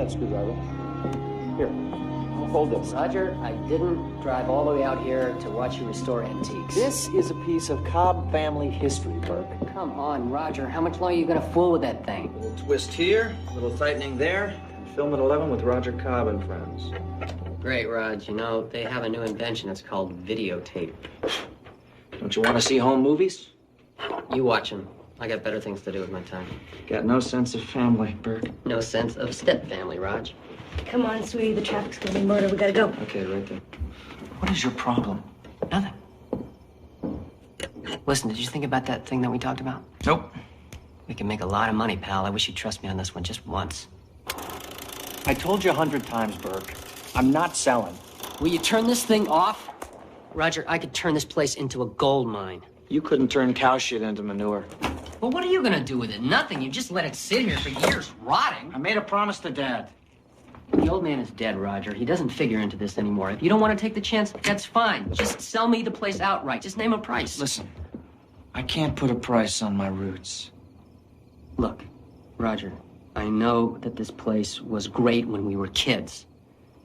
Screwdriver. Here, hold this. Roger, I didn't drive all the way out here to watch you restore antiques. This is a piece of Cobb family history, Burke. Come on, Roger. How much longer are you gonna fool with that thing? A little twist here, a little tightening there, and film at 11 with Roger Cobb and friends. Great, Raj. You know, they have a new invention. It's called videotape. Don't you want to see home movies? You watch them. I got better things to do with my time. Got no sense of family, Burke. No sense of step-family, Raj. Come on, sweetie. The traffic's gonna be murder. We gotta go. Okay, right there. What is your problem? Nothing. Listen, did you think about that thing that we talked about? Nope. We can make a lot of money, pal. I wish you'd trust me on this one just once. I told you 100 times, Burke. I'm not selling. Will you turn this thing off? Roger, I could turn this place into a gold mine. You couldn't turn cow shit into manure. Well, what are you gonna do with it? Nothing. You just let it sit here for years, rotting. I made a promise to Dad. The old man is dead, Roger. He doesn't figure into this anymore. If you don't want to take the chance, that's fine. Just sell me the place outright. Just name a price. Listen, I can't put a price on my roots. Look, Roger, I know that this place was great when we were kids.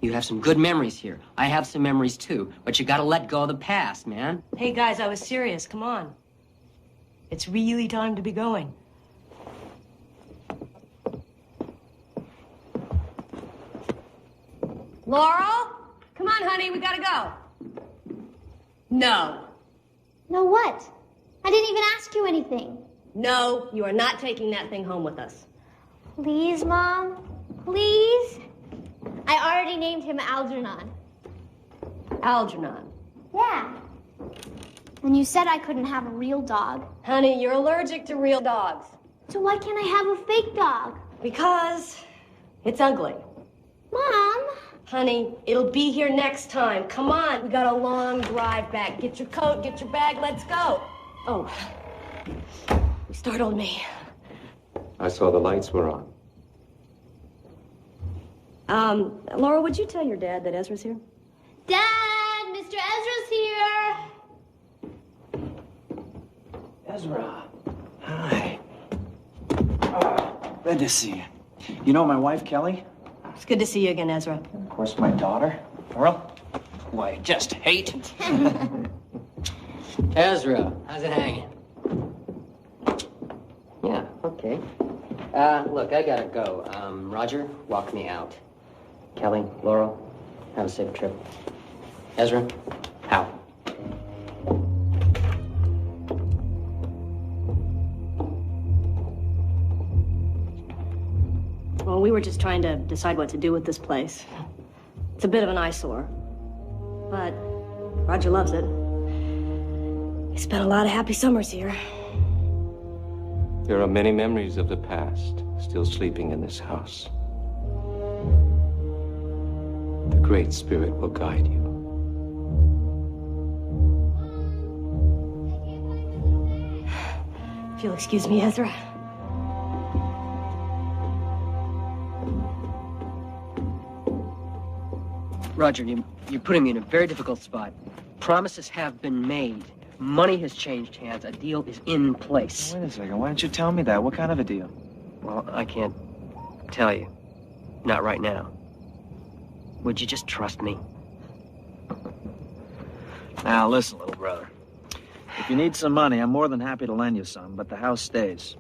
You have some good memories here. I have some memories too, but you gotta let go of the past, man. Hey, guys, I was serious. Come on. It's really time to be going. Laurel? Come on, honey, we gotta go. No. No what? I didn't even ask you anything. No, you are not taking that thing home with us. Please, Mom? Please? I already named him Algernon. Algernon. Yeah. And you said I couldn't have a real dog. Honey, you're allergic to real dogs. So why can't I have a fake dog? Because it's ugly. Mom? Honey, it'll be here next time. Come on, we got a long drive back. Get your coat, get your bag, let's go. Oh, you startled me. I saw the lights were on. Laura, would you tell your dad that Ezra's here? Dad, Mr. Ezra's here. Ezra. Hi. Good to see you. You know my wife, Kelly? It's good to see you again, Ezra. And of course, my daughter, Laurel, who I just hate. Ezra, how's it hanging? Yeah, okay. Look, I gotta go. Roger, walk me out. Kelly, Laurel, have a safe trip. Ezra, out. Well, we were just trying to decide what to do with this place. It's a bit of an eyesore, but Roger loves it. He spent a lot of happy summers here. There are many memories of the past still sleeping in this house. The Great Spirit will guide you. If you'll excuse me, Ezra. Roger, you're putting me in a very difficult spot. Promises have been made. Money has changed hands. A deal is in place. Wait a second. Why didn't you tell me that? What kind of a deal? Well, I can't tell you. Not right now. Would you just trust me? Now, listen, little brother. If you need some money, I'm more than happy to lend you some, but the house stays.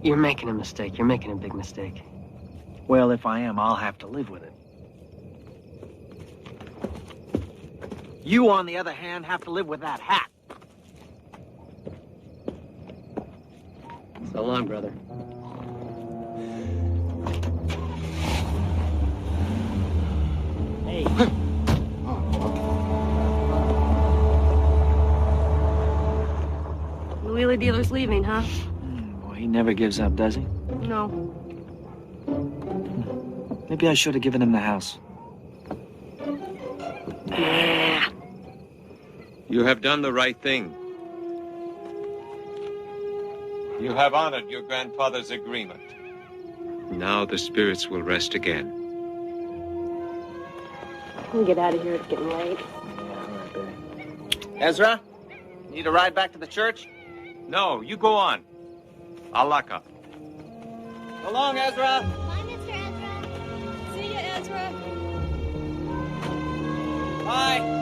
You're making a mistake. You're making a big mistake. Well, if I am, I'll have to live with it. You, on the other hand, have to live with that hat. So long, brother. Hey. The wheelie dealer's leaving, huh? Boy, he never gives up, does he? No. Maybe I should have given him the house. You have done the right thing. You have honored your grandfather's agreement. Now the spirits will rest again. We'll get out of here. It's getting late. Ezra, need a ride back to the church? No, you go on. I'll lock up. So long, Ezra. Bye, Mr. Ezra. See ya, Ezra. Bye.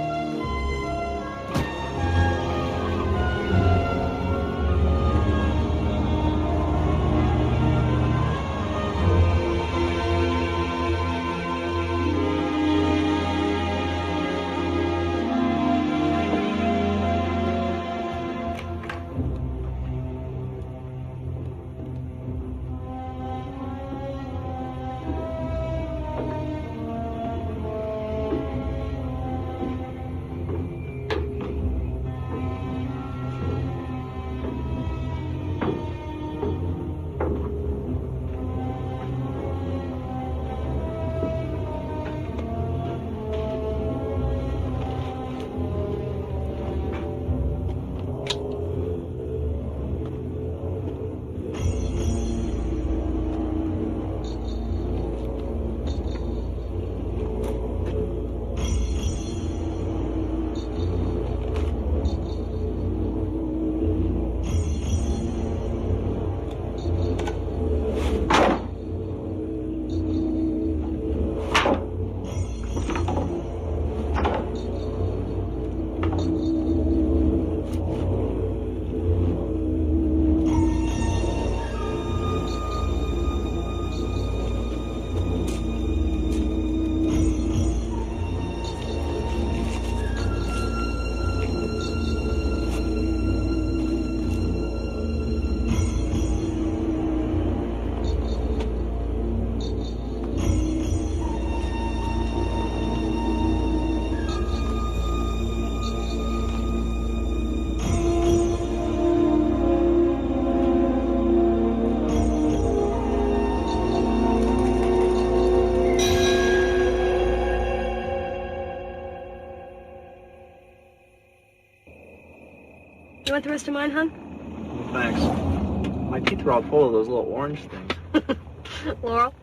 You want the rest of mine, hon? Thanks. My teeth are all full of those little orange things. Laurel?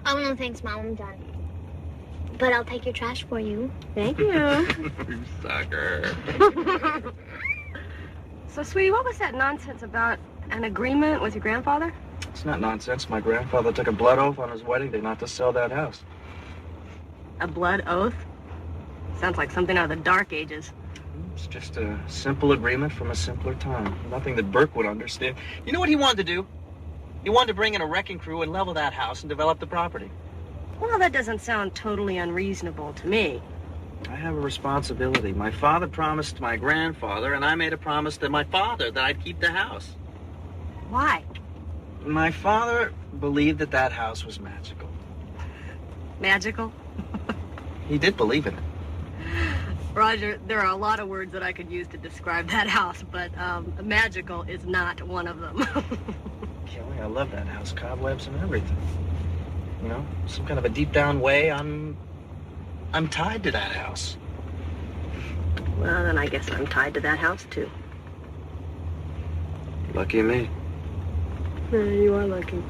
Oh, no, thanks, Mom. I'm done. But I'll take your trash for you. Thank you. You sucker. So, sweetie, what was that nonsense about an agreement with your grandfather? It's not nonsense. My grandfather took a blood oath on his wedding day not to sell that house. A blood oath? Sounds like something out of the Dark Ages. It's just a simple agreement from a simpler time. Nothing that Burke would understand. You know what he wanted to do? He wanted to bring in a wrecking crew and level that house and develop the property. Well, that doesn't sound totally unreasonable to me. I have a responsibility. My father promised my grandfather, and I made a promise to my father that I'd keep the house. Why? My father believed that that house was magical. Magical? He did believe in it. Roger, there are a lot of words that I could use to describe that house, but magical is not one of them. Kelly, I love that house. Cobwebs and everything. You know, some kind of a deep down way, I'm tied to that house. Well, then I guess I'm tied to that house, too. Lucky me. You are lucky.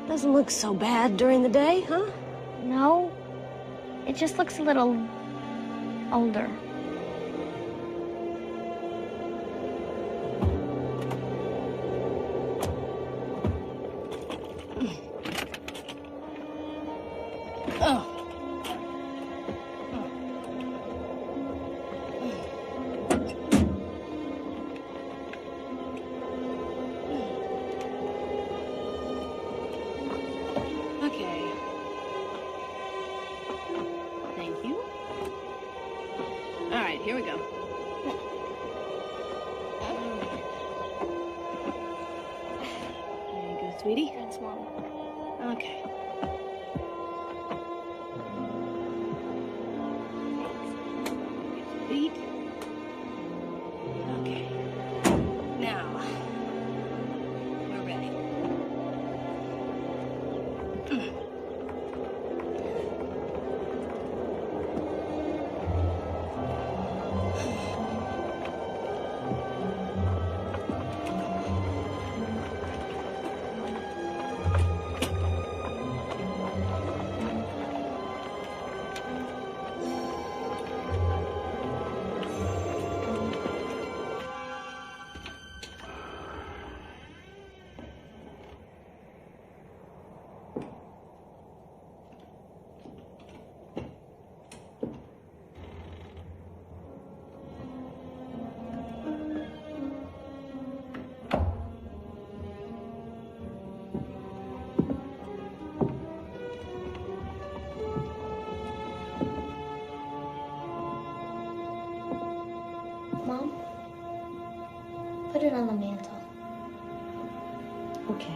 Doesn't look so bad during the day, huh? No, it just looks a little older. Okay. Thank you. All right, here we go. There you go, sweetie. Thanks, Mom. Okay. Feet. Okay. Now, we're ready. Mom, put it on the mantle. Okay.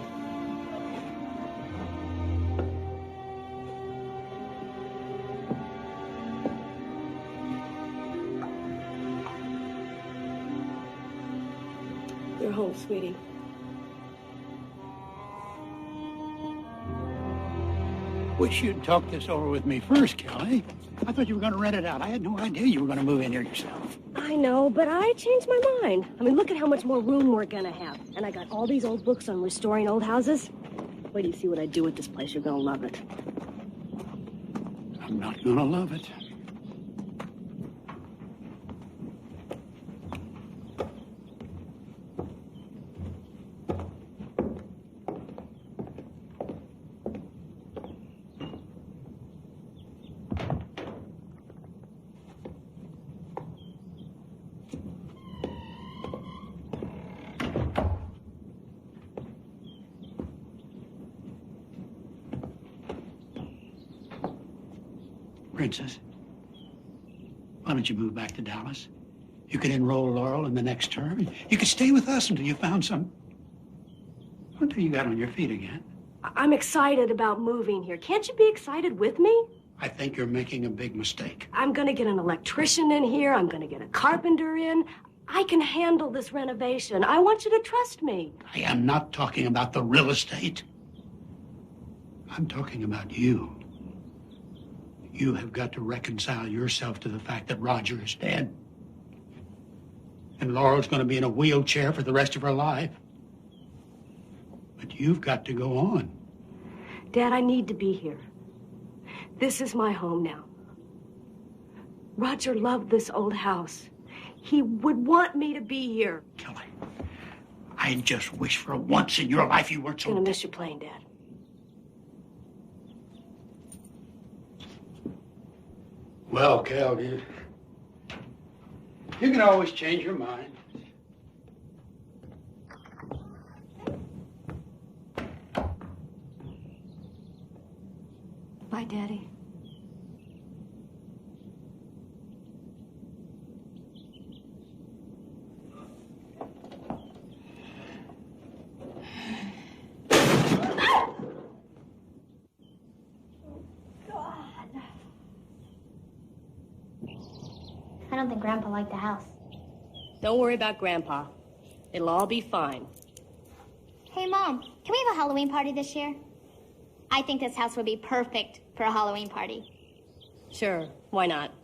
You're home, sweetie. Wish you'd talk this over with me first, Kelly. I thought you were going to rent it out. I had no idea you were going to move in here yourself. I know, but I changed my mind. I mean, look at how much more room we're gonna have. And I got all these old books on restoring old houses. Wait till you see what I do with this place. You're gonna love it. I'm not going to love it. Princess, why don't you move back to Dallas? You could enroll Laurel in the next term. You could stay with us until you found until you got on your feet again. I'm excited about moving here. Can't you be excited with me? I think you're making a big mistake. I'm gonna get an electrician in here. I'm gonna get a carpenter in. I can handle this renovation. I want you to trust me. I am not talking about the real estate. I'm talking about you. You have got to reconcile yourself to the fact that Roger is dead. And Laurel's going to be in a wheelchair for the rest of her life. But you've got to go on. Dad, I need to be here. This is my home now. Roger loved this old house. He would want me to be here. Kelly, I just wish for once in your life you weren't so... I'm gonna miss your playing, Dad. Well, Cal, you can always change your mind. Bye, Daddy. I don't think Grandpa liked the house. Don't worry about Grandpa. It'll all be fine. Hey, Mom, can we have a Halloween party this year? I think this house would be perfect for a Halloween party. Sure, why not?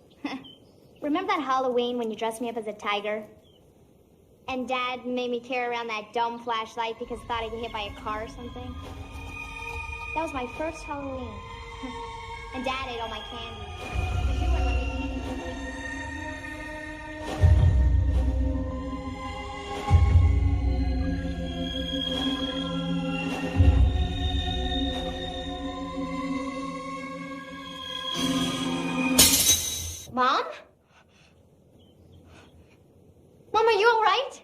Remember that Halloween when you dressed me up as a tiger? And Dad made me carry around that dumb flashlight because I thought I'd get hit by a car or something? That was my first Halloween. And Dad ate all my candy. Because you wouldn't let me eat anything. Mom? Mom, are you all right?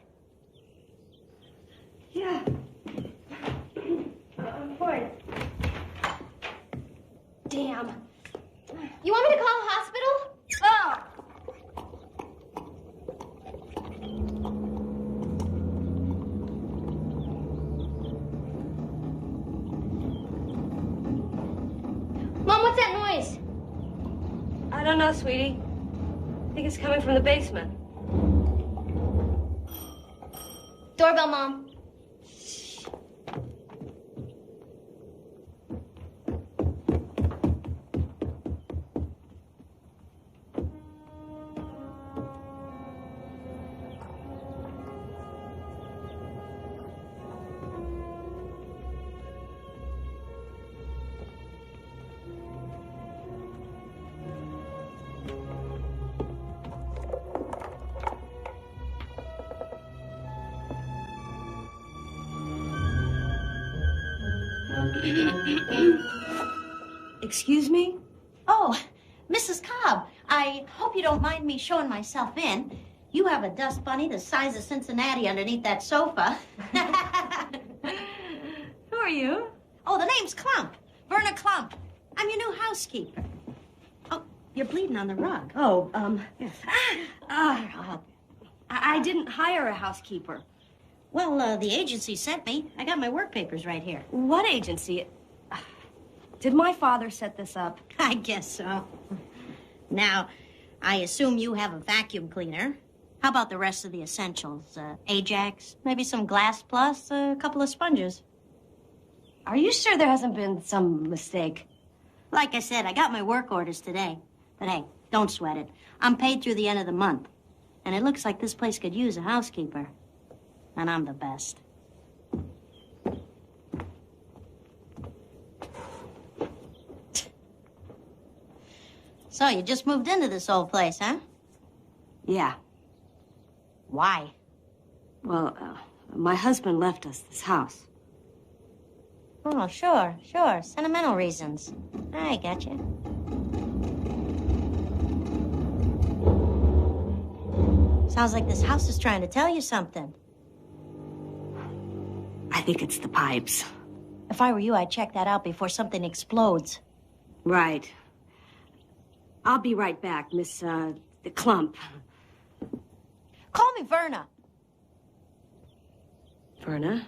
Yeah. Of course. Damn. You want me to call a hospital? Oh! Mom, what's that noise? I don't know, sweetie. I think it's coming from the basement. Doorbell, Mom. Excuse me? Oh, Mrs. Cobb, I hope you don't mind me showing myself in. You have a dust bunny the size of Cincinnati underneath that sofa. Who are you? Oh, the name's Clump. Verna Clump. I'm your new housekeeper. Oh, you're bleeding on the rug. Oh, I didn't hire a housekeeper. Well, the agency sent me. I got my work papers right here. What agency? Did my father set this up? I guess so. Now, I assume you have a vacuum cleaner. How about the rest of the essentials? Ajax, maybe some Glass Plus, a couple of sponges. Are you sure there hasn't been some mistake? Like I said, I got my work orders today. But hey, don't sweat it. I'm paid through the end of the month. And it looks like this place could use a housekeeper. And I'm the best. So, you just moved into this old place, huh? Yeah. Why? Well, my husband left us this house. Oh, sure. Sentimental reasons. I got you. Sounds like this house is trying to tell you something. I think it's the pipes. If I were you, I'd check that out before something explodes. Right. I'll be right back, Miss, the Clump. Call me Verna. Verna?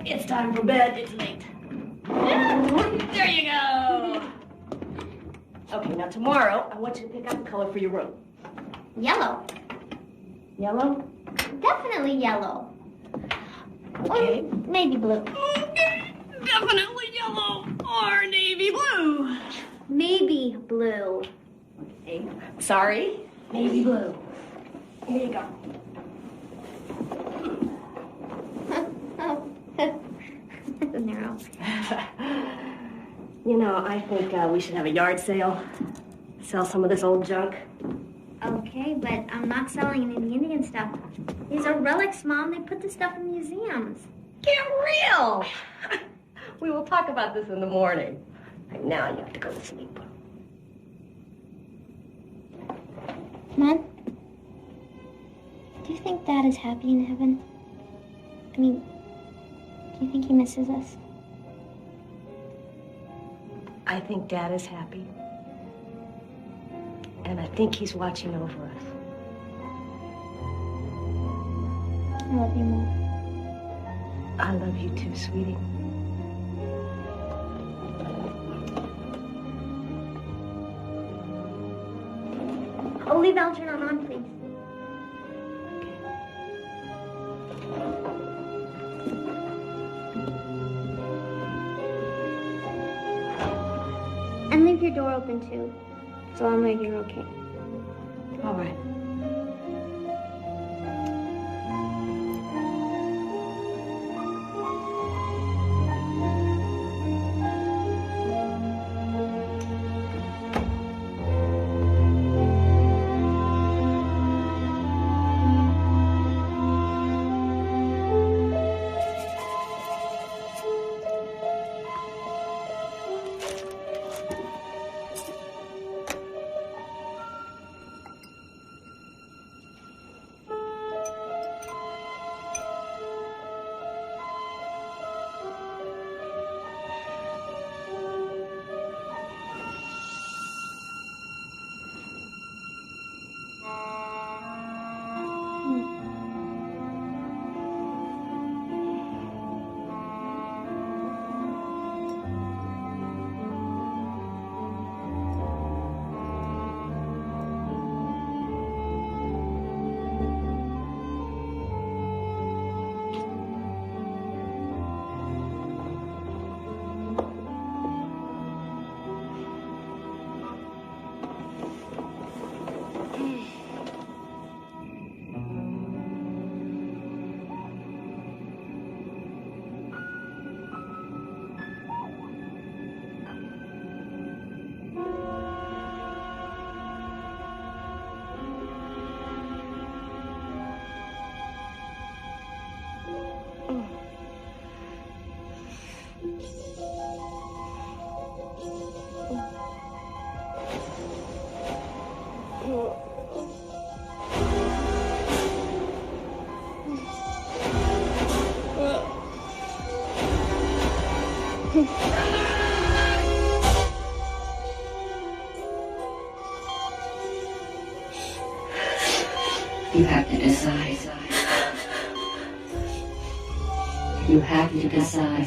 It's time for bed. It's late. There you go. Okay, now tomorrow, I want you to pick out the color for your room. Yellow. Yellow? Definitely yellow. Okay. Or maybe blue. Definitely yellow or navy blue. Maybe blue. Okay. Sorry. Navy blue. Here you go. Narrow. You know, I think we should have a yard sale. Sell some of this old junk. Okay, but I'm not selling any of the Indian stuff. These are relics, Mom. They put this stuff in museums. Get real! We will talk about this in the morning. Right now, you have to go to sleep. Mom? Do you think Dad is happy in heaven? I mean, do you think he misses us? I think Dad is happy. And I think he's watching over us. I love you, Mom. I love you too, sweetie. Oh, leave Algernon on, please. And leave your door open, too, so I'll know you're okay. All right. You have to decide. You have to decide.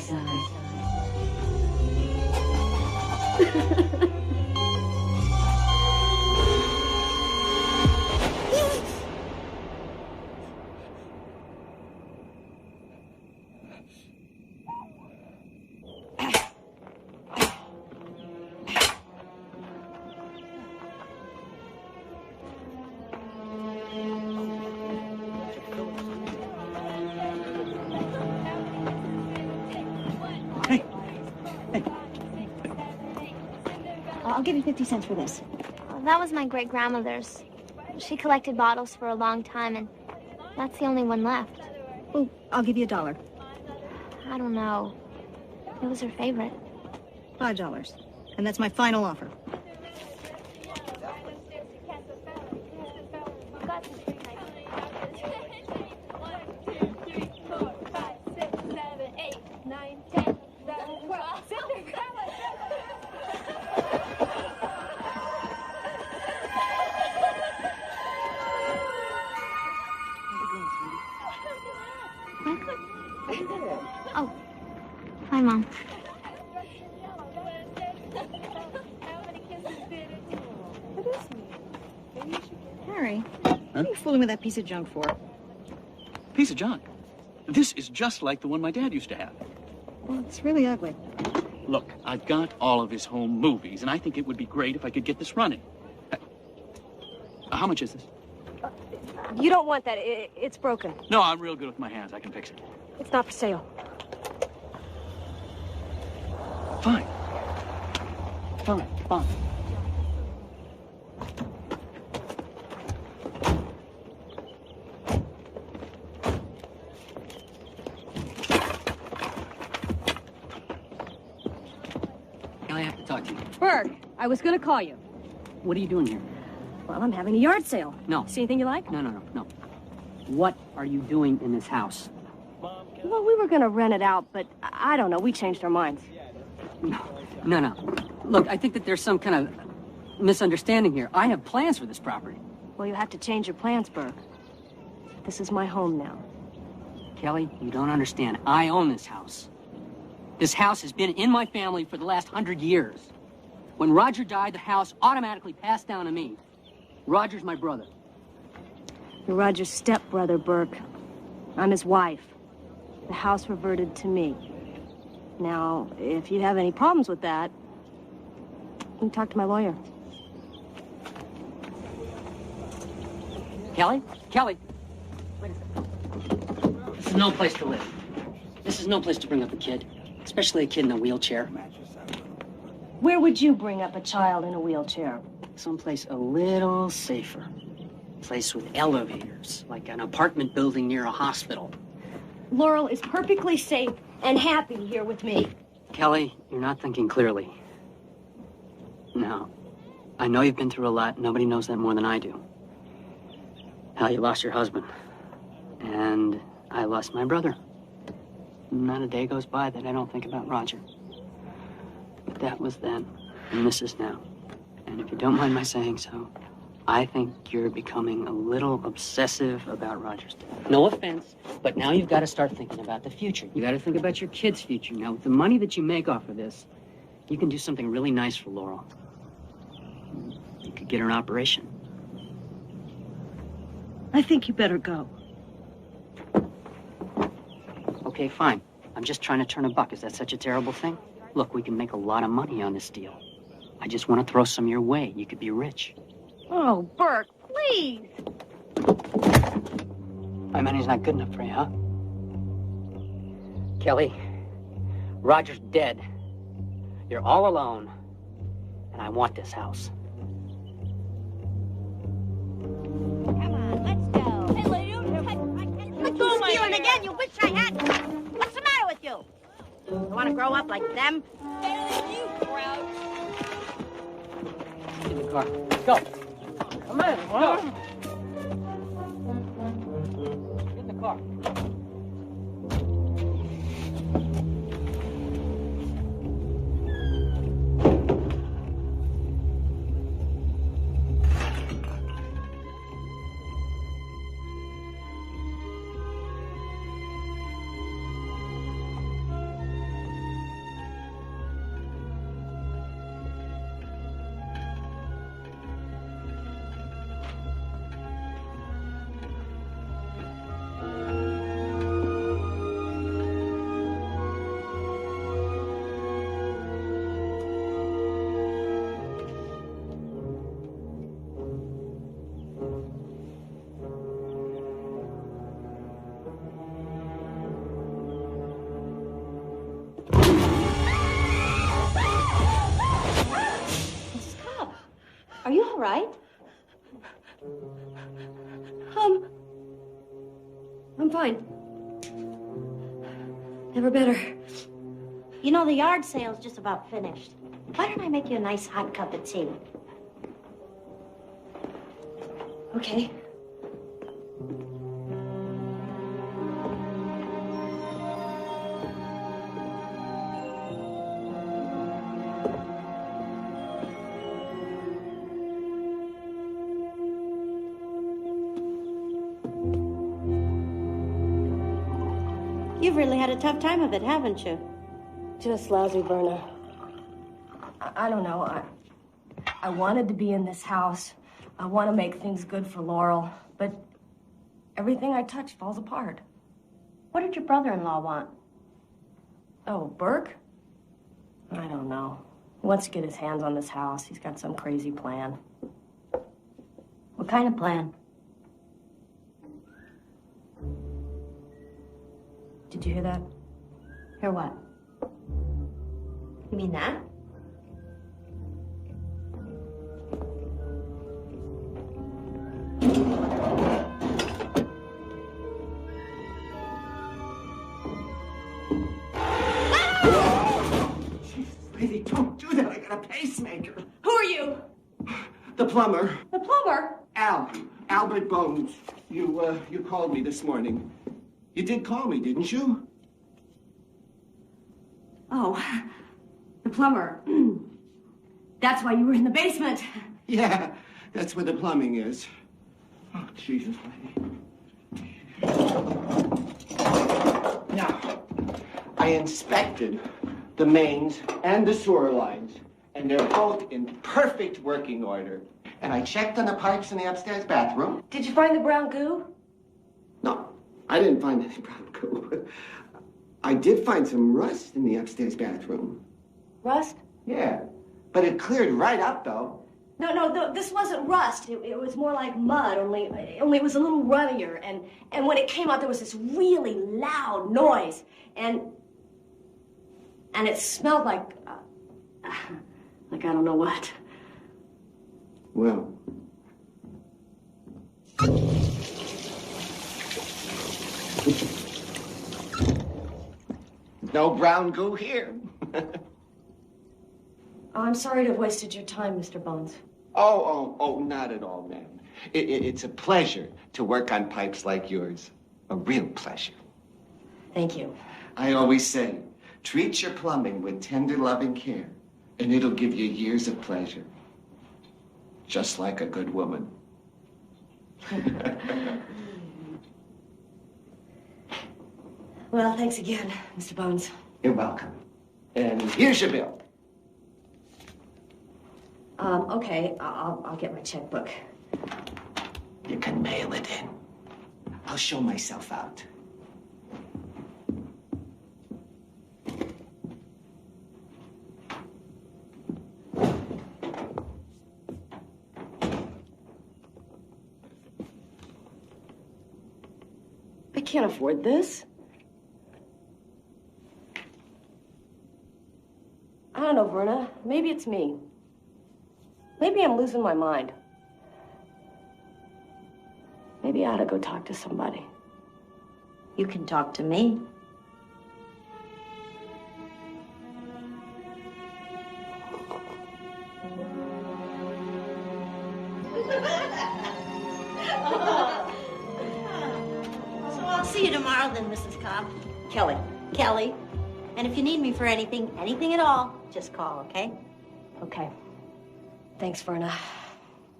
I'll give you 50 cents for this. Well, that was my great-grandmother's. She collected bottles for a long time, and that's the only one left. Oh, I'll give you $1. I don't know. It was her favorite. $5. And that's my final offer. Oh, Harry, what are you fooling with that piece of junk for? Piece of junk. This is just like the one my dad used to have. Well, it's really ugly. Look, I've got all of his home movies, and I think it would be great if I could get this running. How much is this? You don't want that. It's broken. No, I'm real good with my hands. I can fix it. It's not for sale. Fine. Fine, fine. I have to talk to you. Berg, I was going to call you. What are you doing here? Well, I'm having a yard sale. No. See anything you like? No. What are you doing in this house? Well, we were going to rent it out, but I don't know. We changed our minds. No. Look, I think that there's some kind of misunderstanding here. I have plans for this property. Well, you have to change your plans, Berg. This is my home now. Kelly, you don't understand. I own this house. This house has been in my family for the last 100 years. When Roger died, the house automatically passed down to me. Roger's my brother. You're Roger's stepbrother, Burke. I'm his wife. The house reverted to me. Now, if you have any problems with that, you can talk to my lawyer. Kelly? Wait a second. This is no place to live. This is no place to bring up a kid, especially a kid in a wheelchair. Where would you bring up a child in a wheelchair? Someplace a little safer. A place with elevators, like an apartment building near a hospital. Laurel is perfectly safe and happy here with me. Kelly, you're not thinking clearly. No. I know you've been through a lot. Nobody knows that more than I do. How you lost your husband. And I lost my brother. Not a day goes by that I don't think about Roger. But that was then, and this is now. And if you don't mind my saying so, I think you're becoming a little obsessive about Roger's death. No offense, but now you've got to start thinking about the future. You got to think about your kids' future. Now, with the money that you make off of this, you can do something really nice for Laurel. You could get her an operation. I think you better go. Okay, fine. I'm just trying to turn a buck. Is that such a terrible thing? Look, we can make a lot of money on this deal. I just want to throw some your way. You could be rich. Oh, Burke, please. My money's not good enough for you, huh? Kelly, Roger's dead. You're all alone. And I want this house. Come on, let's go. Hey, will you? Look, you stealing again. You wish I had. What's the matter with you? You want to grow up like them? Get in the car. Let's go. Come on, go. Get in the car. Are you all right? I'm fine. Never better. You know, the yard sale's just about finished. Why don't I make you a nice hot cup of tea? Okay. You've really had a tough time of it, haven't you? Just lousy, Verna. I don't know. I wanted to be in this house. I want to make things good for Laurel, but everything I touch falls apart. What did your brother-in-law want? Oh, Burke? I don't know. He wants to get his hands on this house. He's got some crazy plan. What kind of plan? Did you hear that? Hear what? You mean that? Lady, don't do that. I got a pacemaker. Who are you? The plumber. The plumber? Albert Bones. You called me this morning. You did call me, didn't you? Oh, the plumber. That's why you were in the basement. Yeah, that's where the plumbing is. Oh, Jesus, lady. Now, I inspected the mains and the sewer lines, and they're both in perfect working order. And I checked on the pipes in the upstairs bathroom. Did you find the brown goo? No, I didn't find any brown goo. I did find some rust in the upstairs bathroom. Rust? Yeah, but it cleared right up, though. No, this wasn't rust. It was more like mud, only it was a little runnier. And when it came out, there was this really loud noise. And it smelled like I don't know what. Well. No brown goo here. Oh, I'm sorry to have wasted your time, Mr. Bones. Oh, not at all, ma'am. It's a pleasure to work on pipes like yours. A real pleasure. Thank you. I always say, treat your plumbing with tender, loving care, and it'll give you years of pleasure. Just like a good woman. Well, thanks again, Mr. Bones. You're welcome. And here's your bill. Okay, I'll get my checkbook. You can mail it in. I'll show myself out. I can't afford this. I don't know, Verna. Maybe it's me. Maybe I'm losing my mind. Maybe I ought to go talk to somebody. You can talk to me. So I'll see you tomorrow then, Mrs. Cobb. Kelly. Kelly. And if you need me for anything at all, just call, okay? Okay. Thanks, Verna.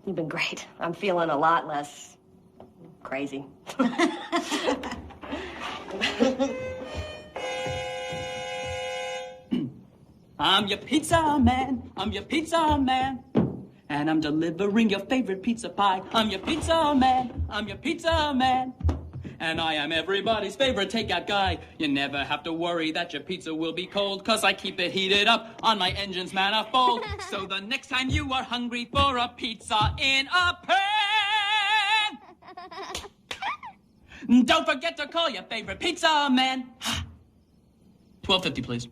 You've been great. I'm feeling a lot less crazy. I'm your pizza man. I'm your pizza man. And I'm delivering your favorite pizza pie. I'm your pizza man. I'm your pizza man. And I am everybody's favorite takeout guy. You never have to worry that your pizza will be cold, 'cause I keep it heated up on my engine's manifold. So the next time you are hungry for a pizza in a pan, don't forget to call your favorite pizza man. $12.50, please.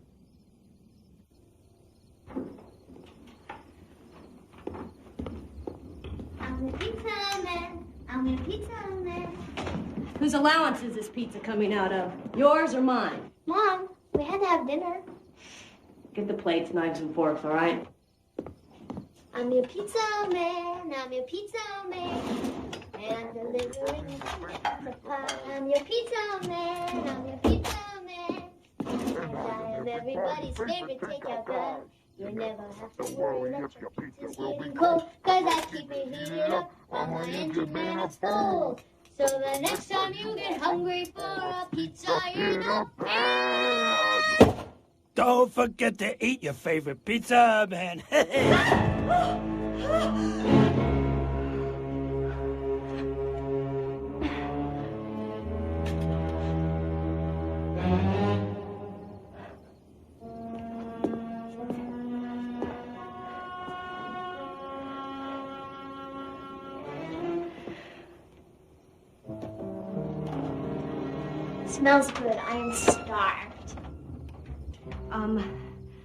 I'm the pizza man. I'm your pizza man. Whose allowance is this pizza coming out of? Yours or mine? Mom, we had to have dinner. Get the plates, knives, and forks, all right? I'm your pizza man. I'm your pizza man. And I'm delivering the pie. I'm your pizza man. I'm your pizza man. And I am everybody's favorite takeout guy. You never have to worry that your pizza's getting cold, 'cause I keep it heated up on my engine manifold. So the next time you get hungry for a pizza in a pan, don't forget to eat your favorite pizza, man. smells good. I am starved.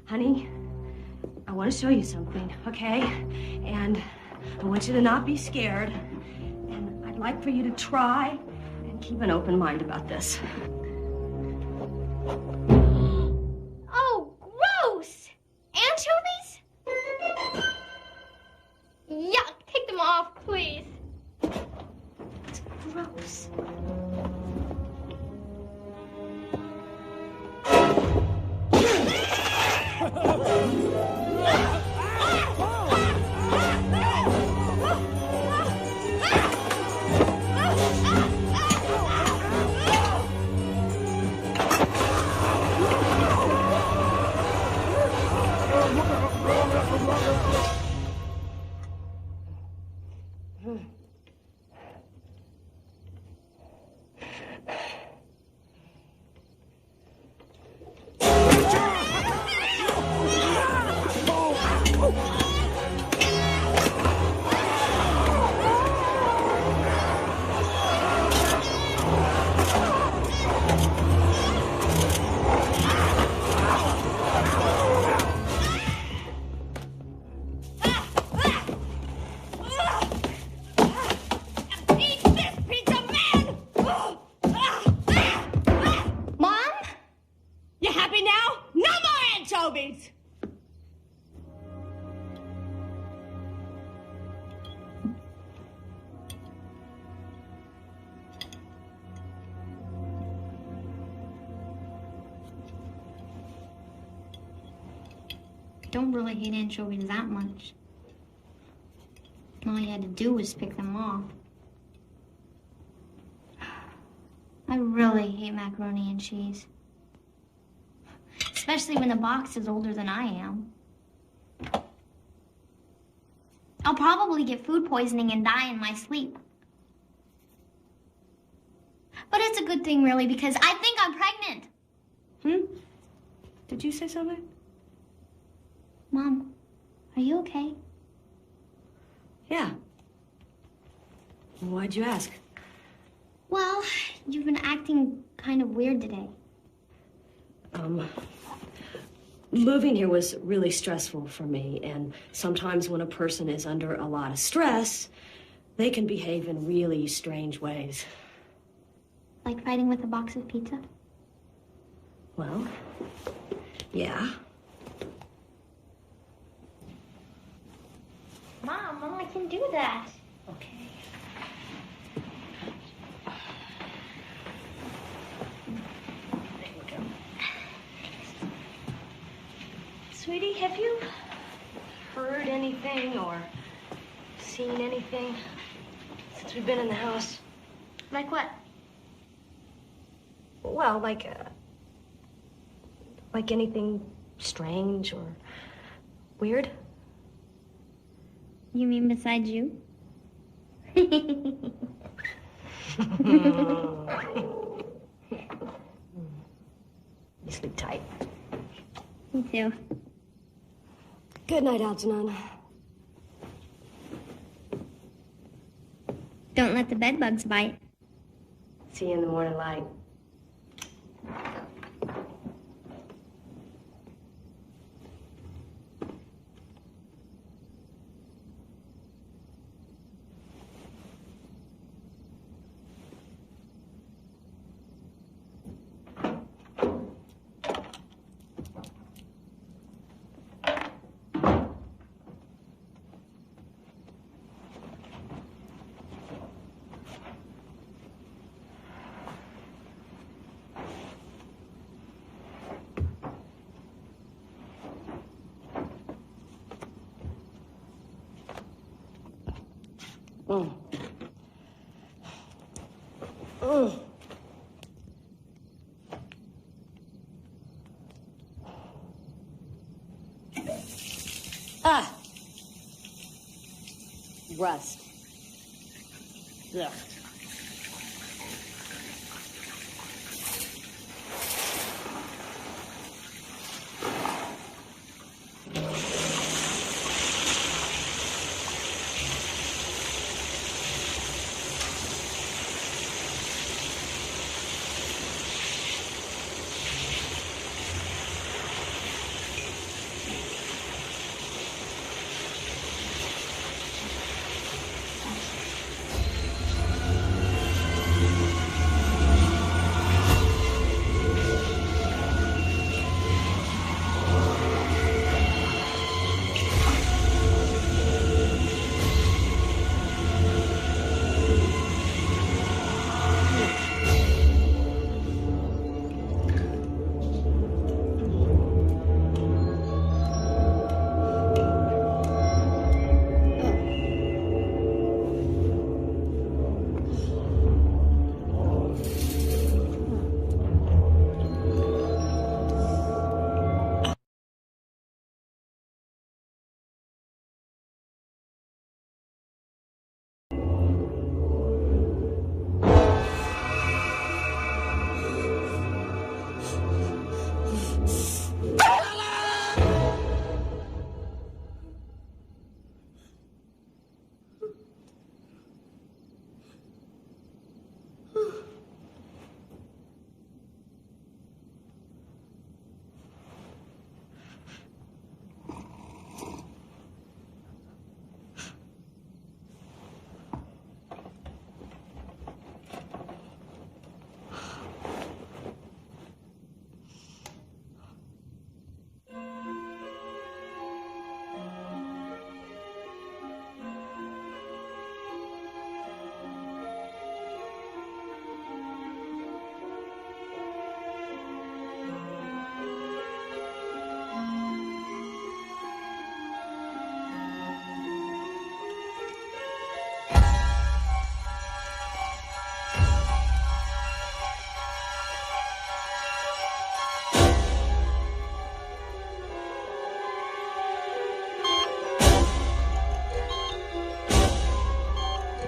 Honey, I want to show you something, okay? And I want you to not be scared. And I'd like for you to try and keep an open mind about this. Oh, gross! Anchovies? Yuck! Take them off, please. It's gross. Don't really hate anchovies that much. All you had to do was pick them off. I really hate macaroni and cheese. Especially when the box is older than I am. I'll probably get food poisoning and die in my sleep. But it's a good thing, really, because I think I'm pregnant. Did you say something? Mom, are you okay? Yeah. Why'd you ask? Well, you've been acting kind of weird today. Moving here was really stressful for me, and sometimes when a person is under a lot of stress, they can behave in really strange ways. Like fighting with a box of pizza? Well, yeah. Mom, I can do that. Okay. There we go. Sweetie, have you heard anything or seen anything since we've been in the house? Like what? Well, like anything strange or weird? You mean besides you? You sleep tight. Me too. Good night, Algernon. Don't let the bed bugs bite. See you in the morning light. Rust. Ugh.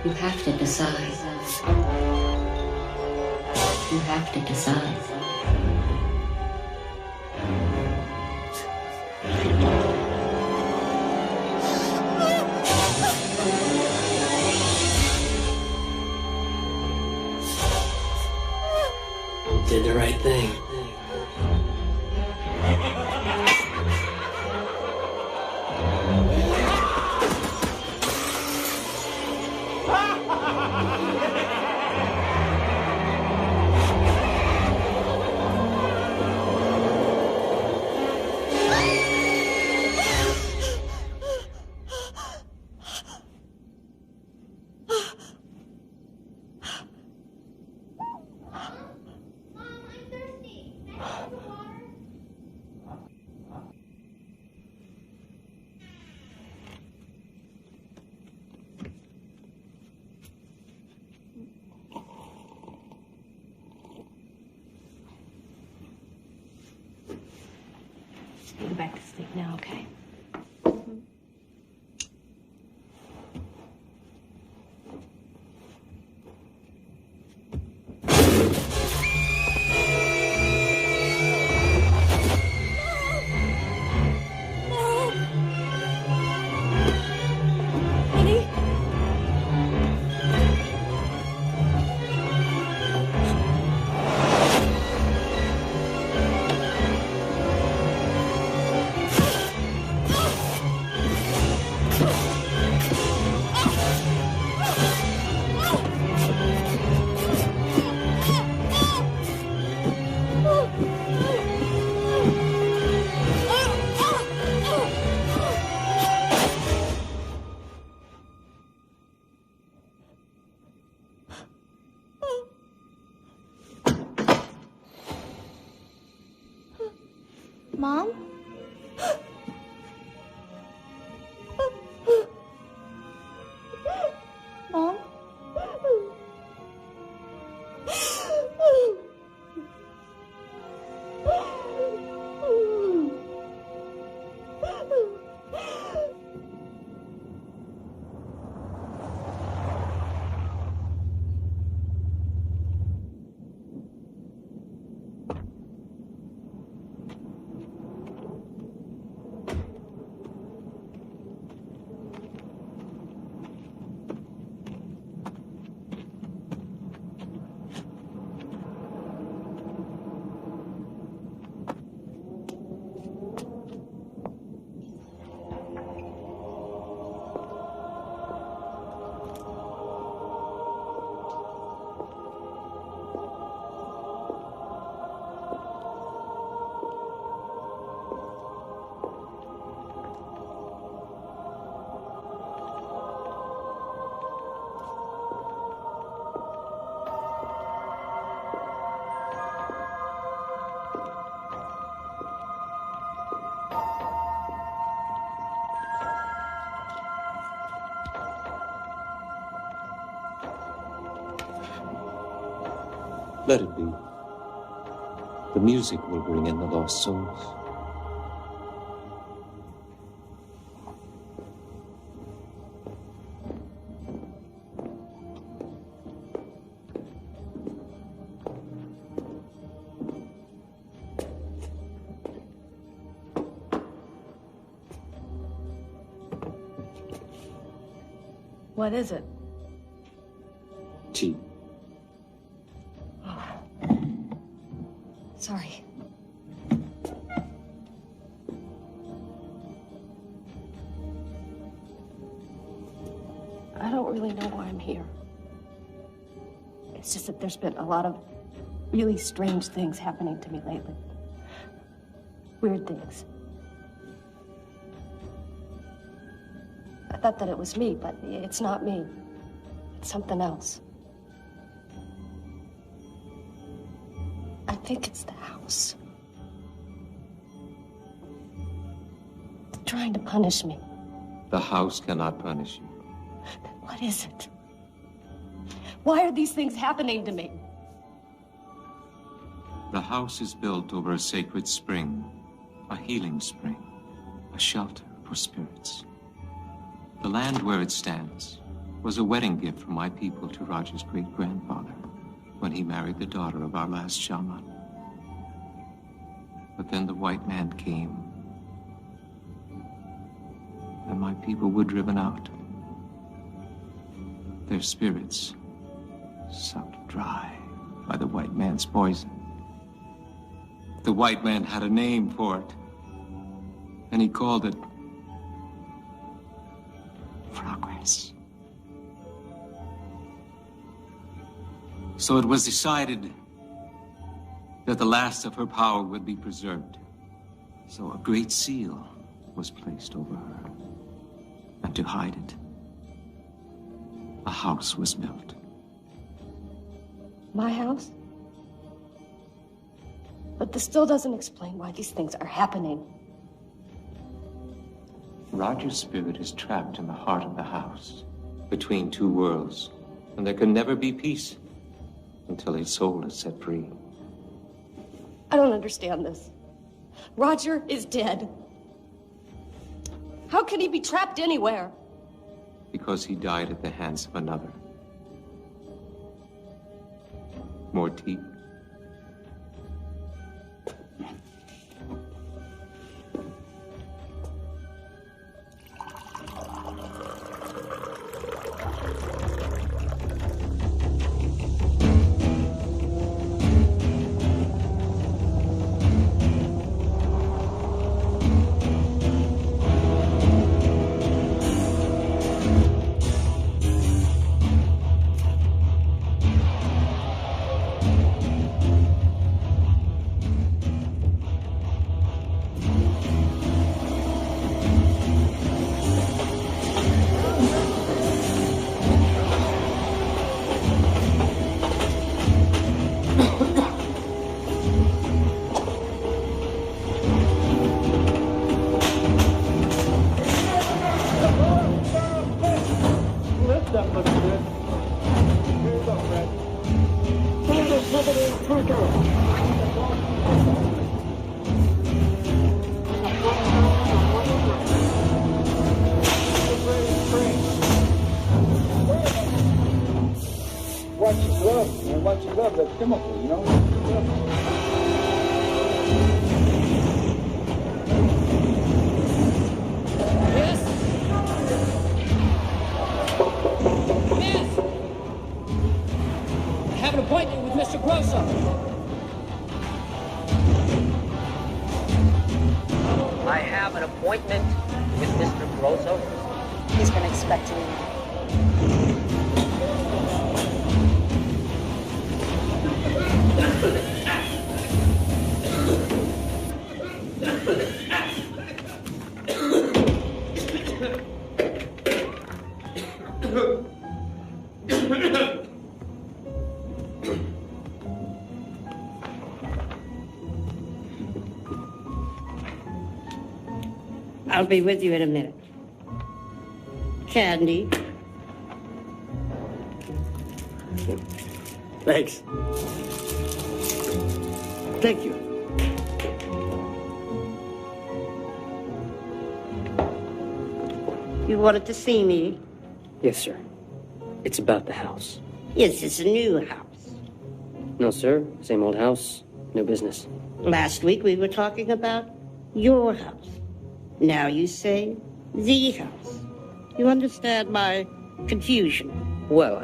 You have to decide. You have to decide. Did the right thing. Go back to sleep now, okay? Mom? Mom? Let it be. The music will bring in the lost souls. What is it? Tea. Sorry. I don't really know why I'm here. It's just that there's been a lot of really strange things happening to me lately. Weird things. I thought that it was me, but it's not me. It's something else. I think it's the house. It's trying to punish me. The house cannot punish you. What is it? Why are these things happening to me? The house is built over a sacred spring, a healing spring, a shelter for spirits. The land where it stands was a wedding gift from my people to Roger's great-grandfather when he married the daughter of our last shaman. But then the white man came, and my people were driven out. Their spirits sucked dry by the white man's poison. The white man had a name for it, and he called it progress. So it was decided that the last of her power would be preserved. So a great seal was placed over her. And to hide it, a house was built. My house? But this still doesn't explain why these things are happening. Roger's spirit is trapped in the heart of the house, between two worlds, and there can never be peace until his soul is set free. I don't understand this. Roger is dead. How can he be trapped anywhere? Because he died at the hands of another. More tea? I'll be with you in a minute. Candy. Thanks. Thank you. You wanted to see me? Yes, sir. It's about the house. Yes, it's a new house. No, sir. Same old house. No business. Last week we were talking about your house. Now you say the house. You understand my confusion? Well,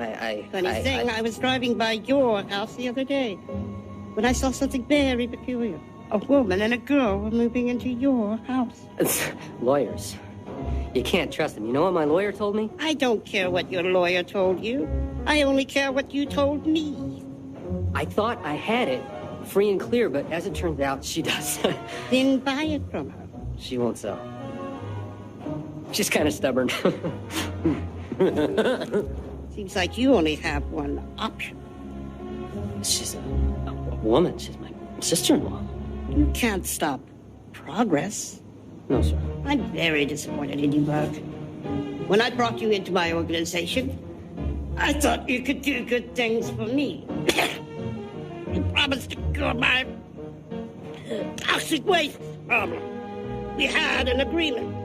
Funny thing, I was driving by your house the other day when I saw something very peculiar. A woman and a girl were moving into your house. Lawyers. You can't trust them. You know what my lawyer told me? I don't care what your lawyer told you. I only care what you told me. I thought I had it free and clear, but as it turns out, she does. Then buy it from her. She won't sell. She's kind of stubborn. Seems like you only have one option. She's a woman. She's my sister-in-law. You can't stop progress. No, sir. I'm very disappointed in you, Burke. When I brought you into my organization, I thought you could do good things for me. You promised to cure my toxic waste problem. We had an agreement.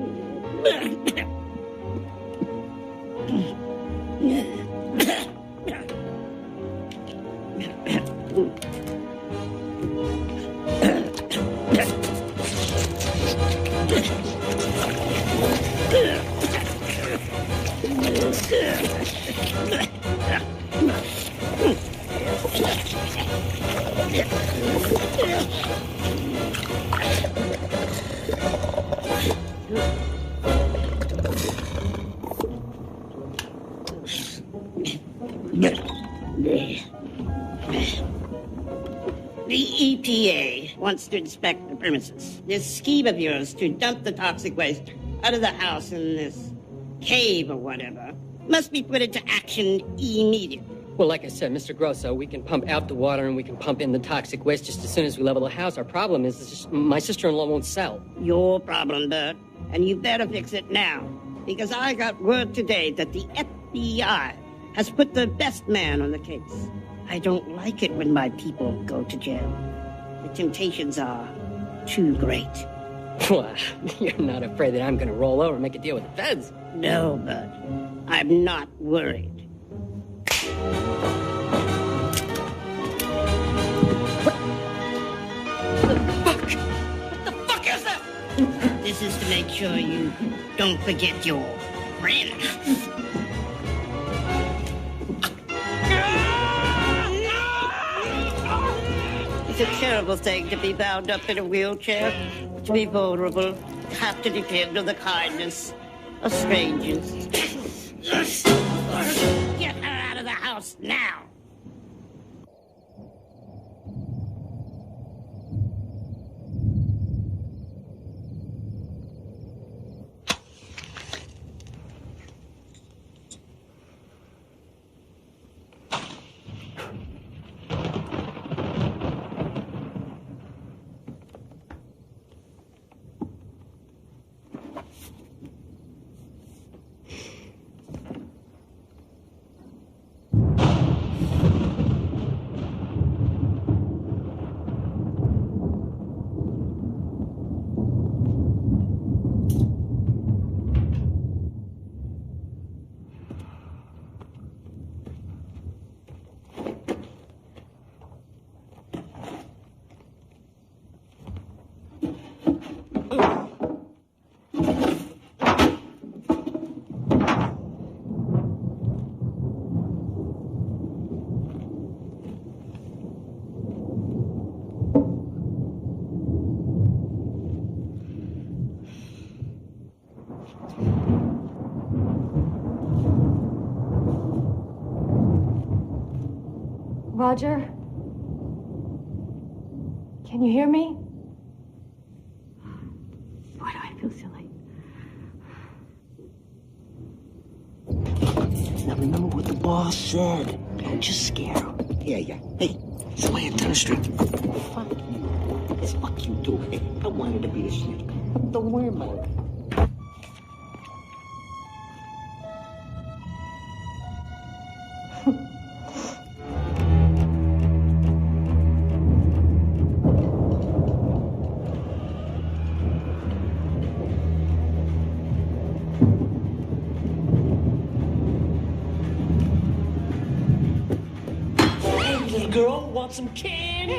The EPA wants to inspect the premises. This scheme of yours to dump the toxic waste out of the house in this cave or whatever must be put into action immediately. Well, like I said, Mr. Grosso, we can pump out the water and we can pump in the toxic waste just as soon as we level the house. Our problem is just my sister-in-law won't sell. Your problem, Bert, and you better fix it now, because I got word today that the FBI has put the best man on the case. I don't like it when my people go to jail. The temptations are too great. Well, you're not afraid that I'm going to roll over and make a deal with the feds? No, Bert. I'm not worried. This is to make sure you don't forget your friend. It's a terrible thing to be bound up in a wheelchair, to be vulnerable, to have to depend on the kindness of strangers. Get her out of the house now! Roger? Can you hear me? Why do I feel silly? Now remember what the boss said. Don't just scare him. Yeah. Hey, Samantha Street. Fuck you. It's fuck you too. Hey, I wanted to be a snitch. Don't worry about it. Girl, want some candy?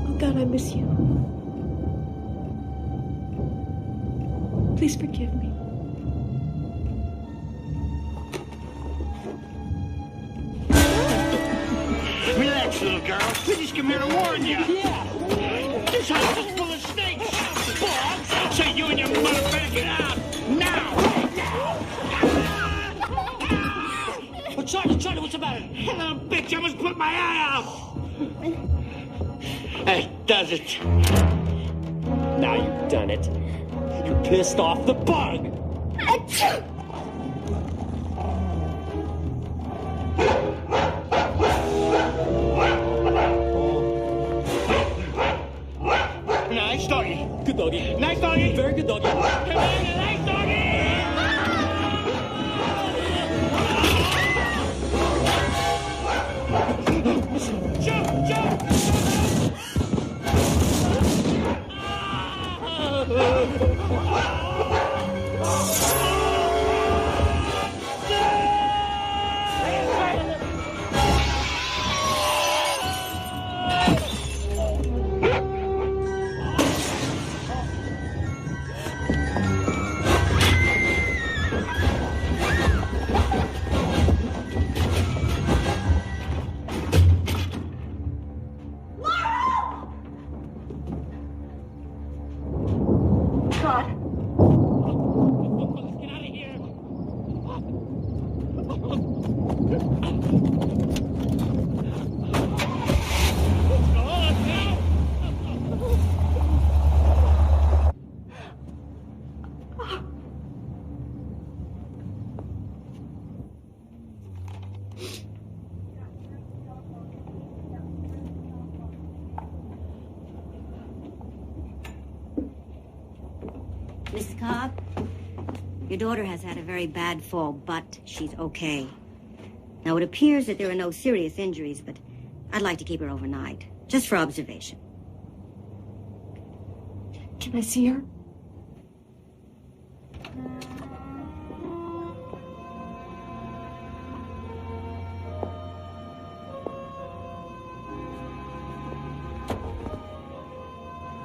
Oh, God, I miss you. Please forgive me. Relax, little girl. We just come here to warn you. Yeah. This house is full of snakes. Bob, so you and your mother better get out now. Oh, Charlie, what's the matter? Hello, bitch, I must put my eye out. That does it. Now you've done it. You pissed off the bug. Nice doggy. Good doggy. Nice doggy. Very good doggy. Come on, nice doggy. Jump! Cobb, your daughter has had a very bad fall, but she's okay. Now, it appears that there are no serious injuries, but I'd like to keep her overnight, just for observation. Can I see her?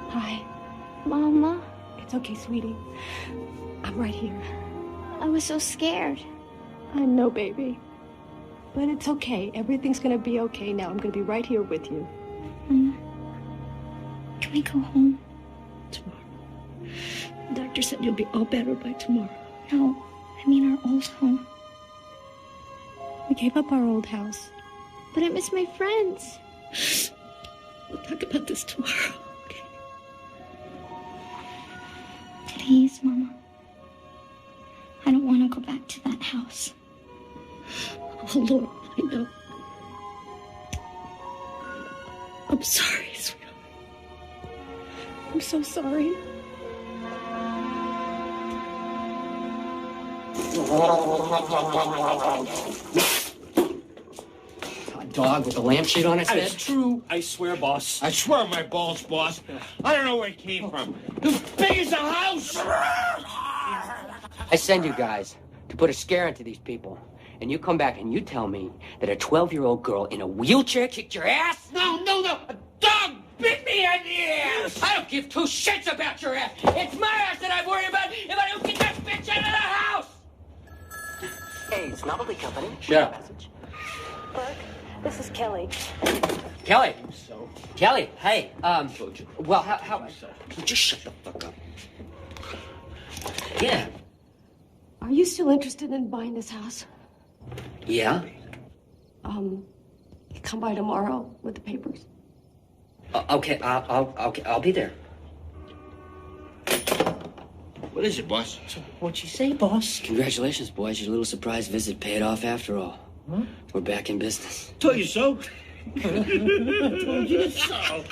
Hi. Mama, It's okay, sweetie. I'm right here. I was so scared. I know, baby. But it's okay. Everything's gonna be okay now. I'm gonna be right here with you. Mama, can we go home? Tomorrow. The doctor said you'll be all better by tomorrow. No, I mean our old home. We gave up our old house. But I miss my friends. We'll talk about this tomorrow. Please, Mama. I don't want to go back to that house. Oh, Lord, I know. I'm sorry, sweetheart. I'm so sorry. A dog with a lampshade on its head? It's true. I swear, boss. I swear on my balls, boss. I don't know where it came from. As big as a house! I send you guys to put a scare into these people. And you come back and you tell me that a 12-year-old girl in a wheelchair kicked your ass? No. A dog bit me on the ass! I don't give two shits about your ass. It's my ass that I worry about if I don't get that bitch out of the house! Hey, it's Novelty Company. Shut up. Burke, this is Kelly. Kelly. Kelly, hey, well, how... Just shut the fuck up. Yeah. Are you still interested in buying this house? Yeah? Come by tomorrow with the papers. Okay, I'll be there. What is it, boss? What'd you say, boss? Congratulations, boys. Your little surprise visit paid off after all. Huh? We're back in business. Told you so. Told you so.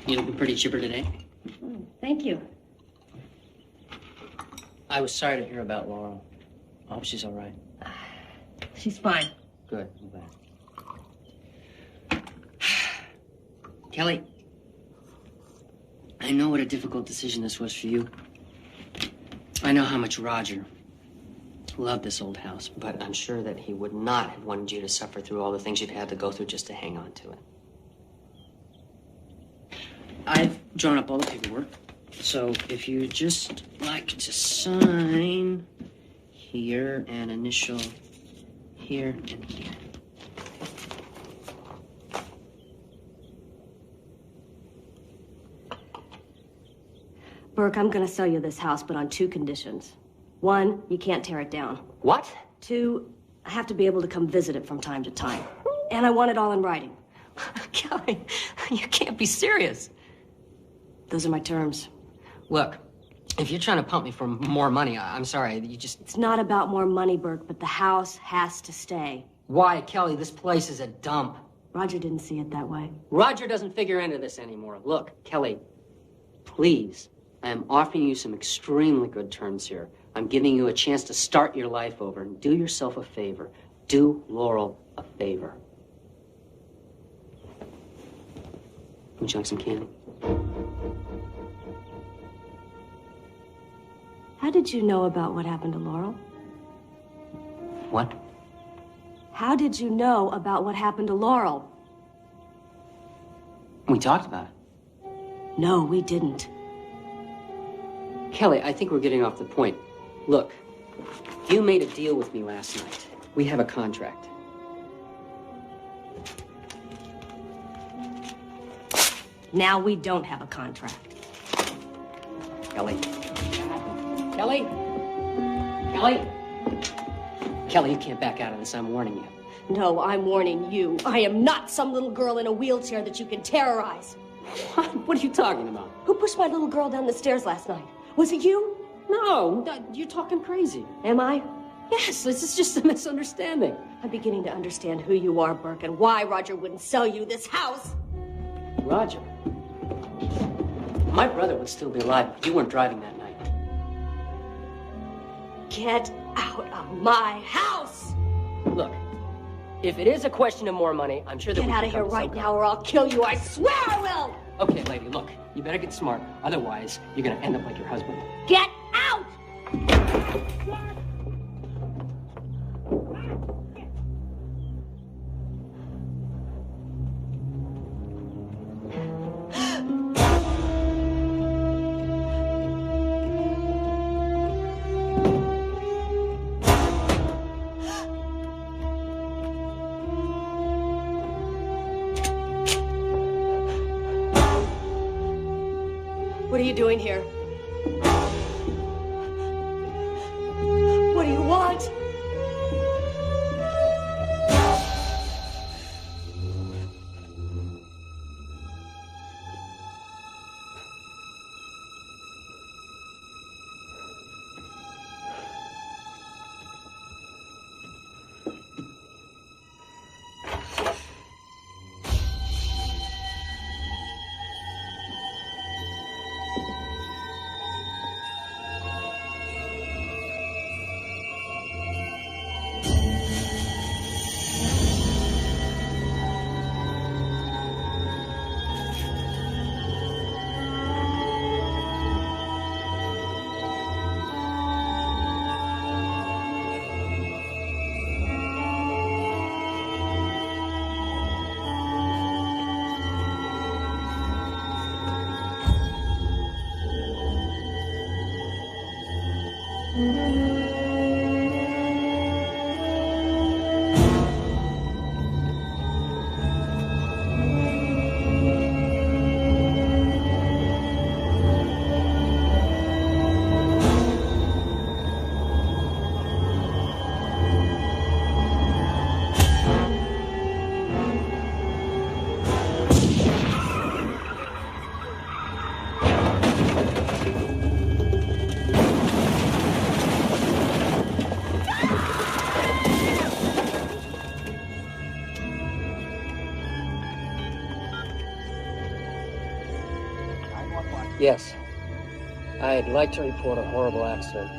You looking pretty chipper today. Thank you. I was sorry to hear about Laurel. I hope she's all right. She's fine. Good. I'm glad. Kelly, I know what a difficult decision this was for you. I know how much Roger loved this old house, but I'm sure that he would not have wanted you to suffer through all the things you've had to go through just to hang on to it. I've drawn up all the paperwork, so if you just like to sign here and initial here and here. Burke, I'm gonna sell you this house, but on 2 conditions. 1, you can't tear it down. What? 2, I have to be able to come visit it from time to time. And I want it all in writing. Kelly, you can't be serious. Those are my terms. Look, if you're trying to pump me for more money, I'm sorry, you just... It's not about more money, Burke, but the house has to stay. Why, Kelly? This place is a dump. Roger didn't see it that way. Roger doesn't figure into this anymore. Look, Kelly, please, I am offering you some extremely good terms here. I'm giving you a chance to start your life over and do yourself a favor. Do Laurel a favor. Would you like some candy? How did you know about what happened to Laurel? What? How did you know about what happened to Laurel? We talked about it. No, we didn't. Kelly, I think we're getting off the point. Look, you made a deal with me last night. We have a contract. Now we don't have a contract. Kelly. Kelly? Kelly? Kelly, you can't back out of this. I'm warning you. No, I'm warning you. I am not some little girl in a wheelchair that you can terrorize. What? What are you talking about? Who pushed my little girl down the stairs last night? Was it you? No, you're talking crazy. Am I? Yes, this is just a misunderstanding. I'm beginning to understand who you are, Burke, and why Roger wouldn't sell you this house. Roger? My brother would still be alive if you weren't driving that night. Get out of my house! Look, if it is a question of more money, I'm sure that Get we out can of here come to right some now or I'll kill you. I swear I will! Okay, lady, look, you better get smart. Otherwise, you're gonna end up like your husband. Get out! What are you doing here? What do you want? Yes. I'd like to report a horrible accident.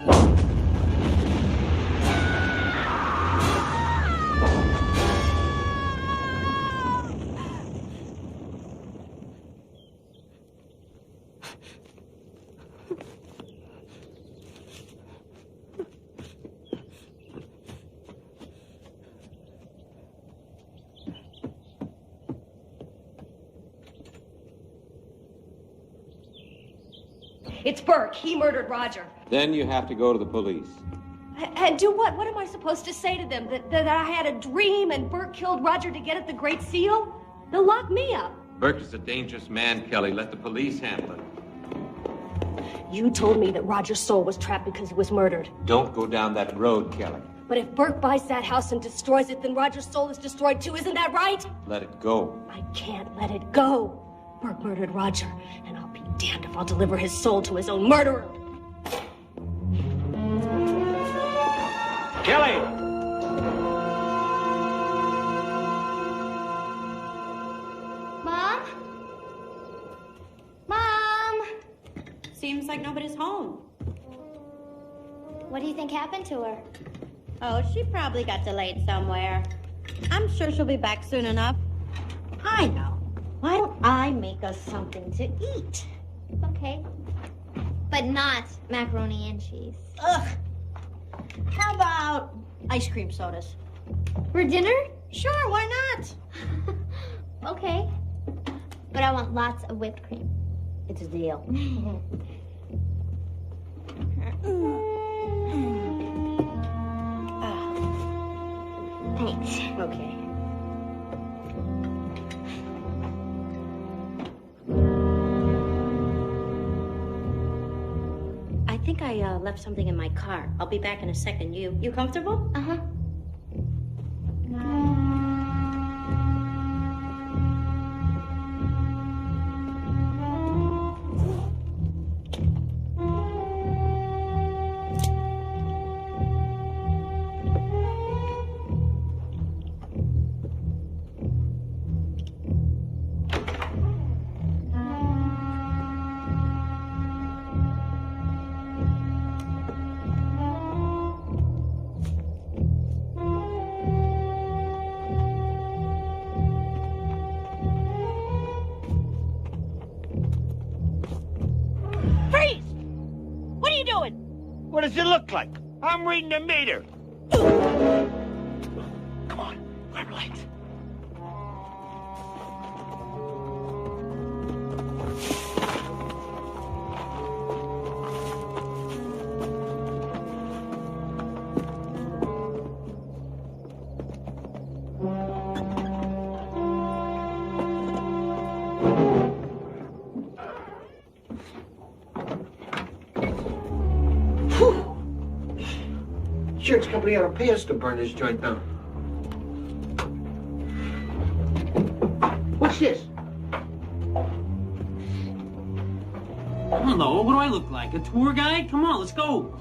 It's Burke. He murdered Roger. Then you have to go to the police. And do what? What am I supposed to say to them? That I had a dream and Burke killed Roger to get at the Great Seal? They'll lock me up. Burke is a dangerous man, Kelly. Let the police handle it. You told me that Roger's soul was trapped because he was murdered. Don't go down that road, Kelly. But if Burke buys that house and destroys it, then Roger's soul is destroyed too. Isn't that right? Let it go. I can't let it go. Burke murdered Roger, and I'll be damned if I'll deliver his soul to his own murderer. Kelly! Mom? Mom? Seems like nobody's home. What do you think happened to her? Oh, she probably got delayed somewhere. I'm sure she'll be back soon enough. I know. Why don't I make us something to eat? Okay. But not macaroni and cheese. Ugh. How about ice cream sodas? For dinner? Sure, why not? Okay. But I want lots of whipped cream. It's a deal. Thanks. Okay. I think I left something in my car. I'll be back in a second. You comfortable? Uh-huh. What does it look like? I'm reading the meter. Come on, grab a light. Insurance company ought to pay us to burn this joint down. What's this? Hello, what do I look like? A tour guide? Come on, let's go.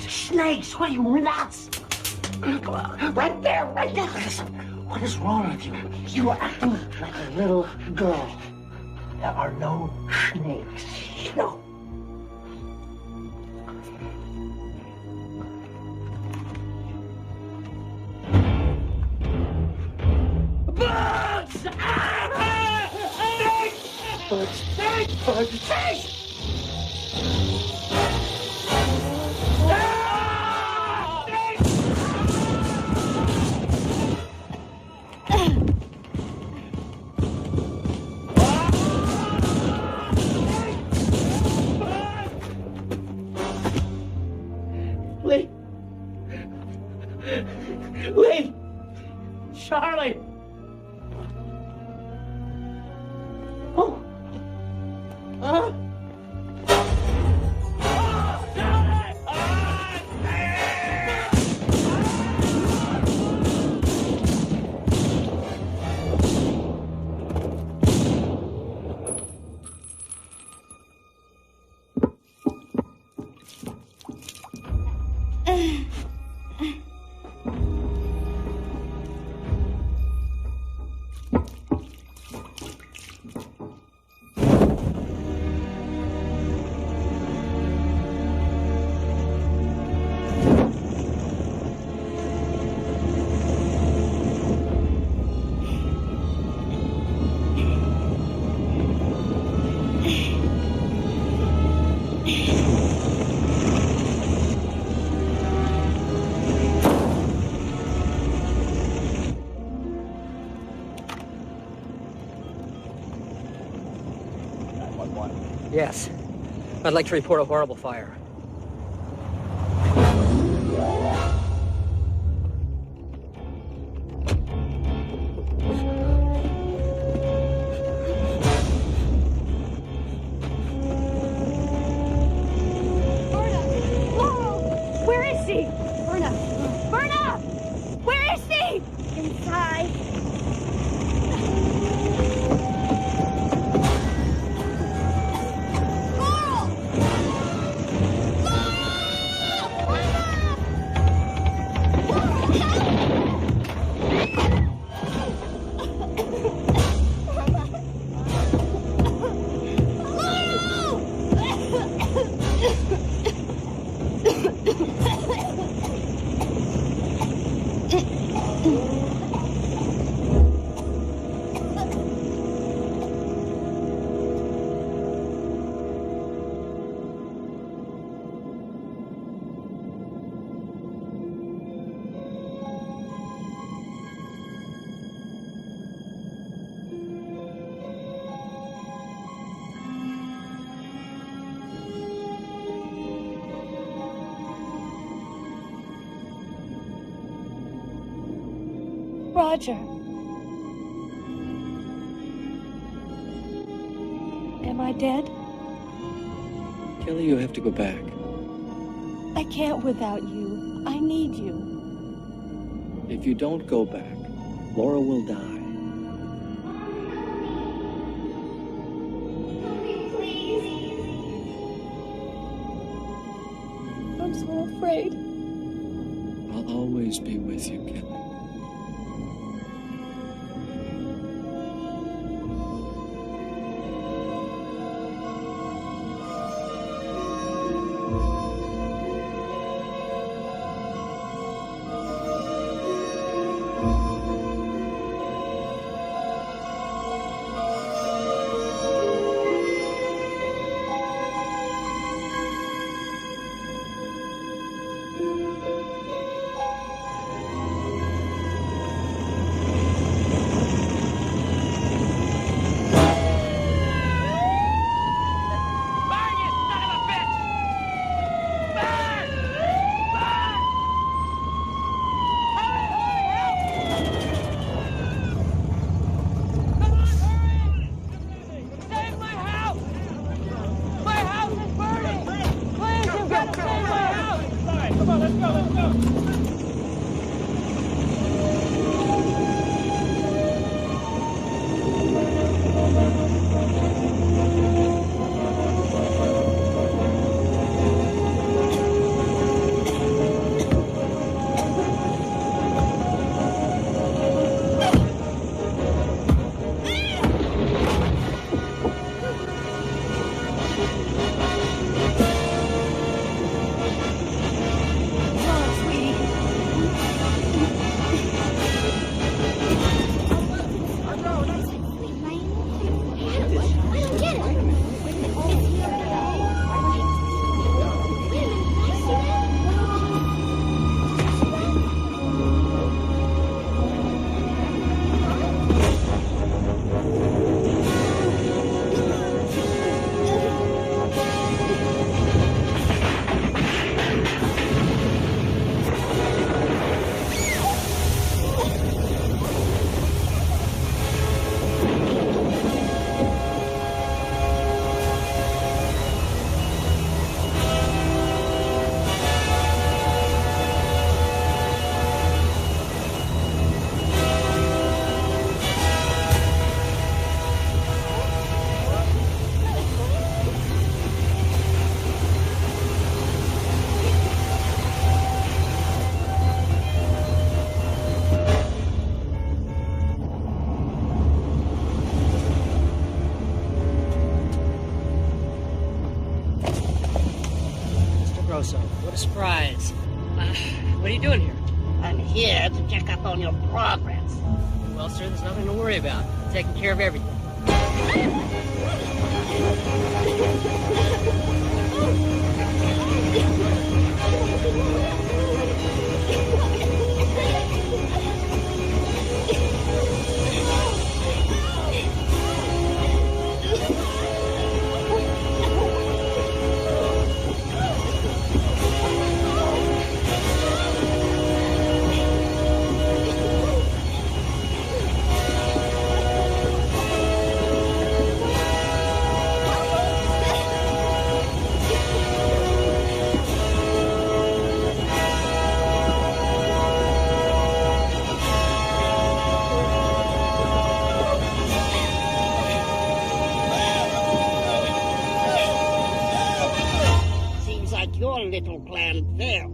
Snakes! What are you, nuts? Right there, right there. Listen, what is wrong with you? You are acting like a little girl. There are no snakes. No. Bugs! Snakes! Bugs! Snakes! Bugs! Snakes! Lee! Charlie! Oh! someone? Yes. I'd like to report a horrible fire. Where is he? Berna! Berna! Where is he? Inside. Roger. Am I dead? Kelly, you have to go back. I can't without you. I need you. If you don't go back, Laura will die. I'm so afraid. I'll always be with you, Kelly. What a surprise. What are you doing here? I'm here to check up on your progress. Well, sir, there's nothing to worry about. I'm taking care of everything. your little plan failed.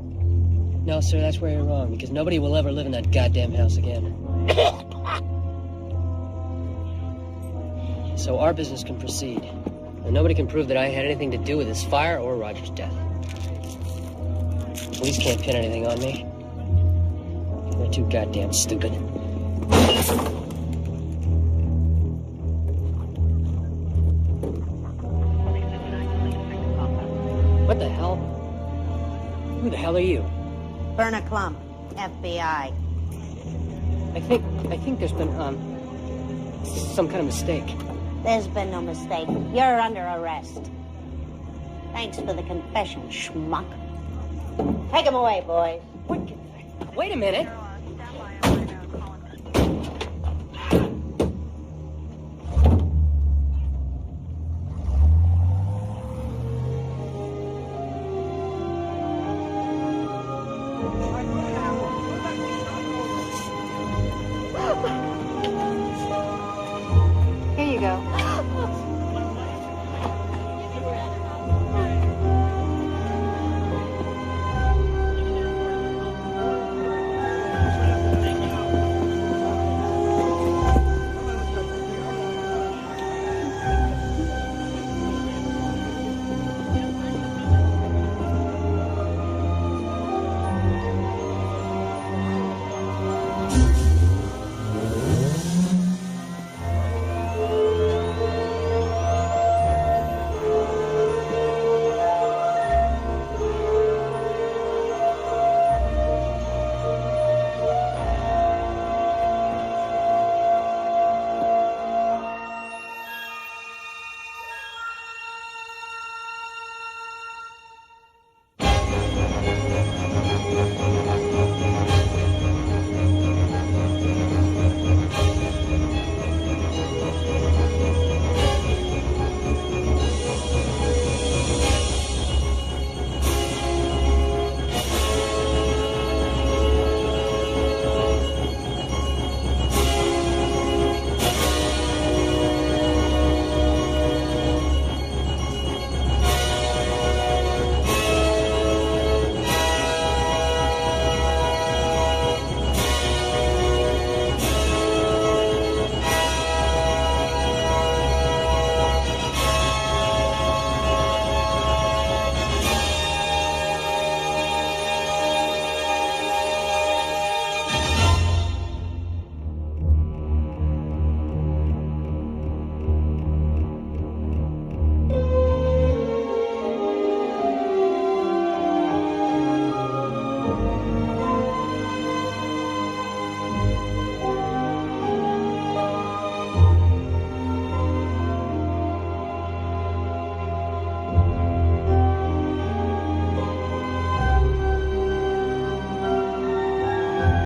No, sir, that's where you're wrong, because nobody will ever live in that goddamn house again. So our business can proceed. And nobody can prove that I had anything to do with this fire or Roger's death. Police can't pin anything on me. They're too goddamn stupid. What the hell? Who the hell are you? Berna Klump, FBI. I think there's been, some kind of mistake. There's been no mistake. You're under arrest. Thanks for the confession, schmuck. Take him away, boys. Wait a minute.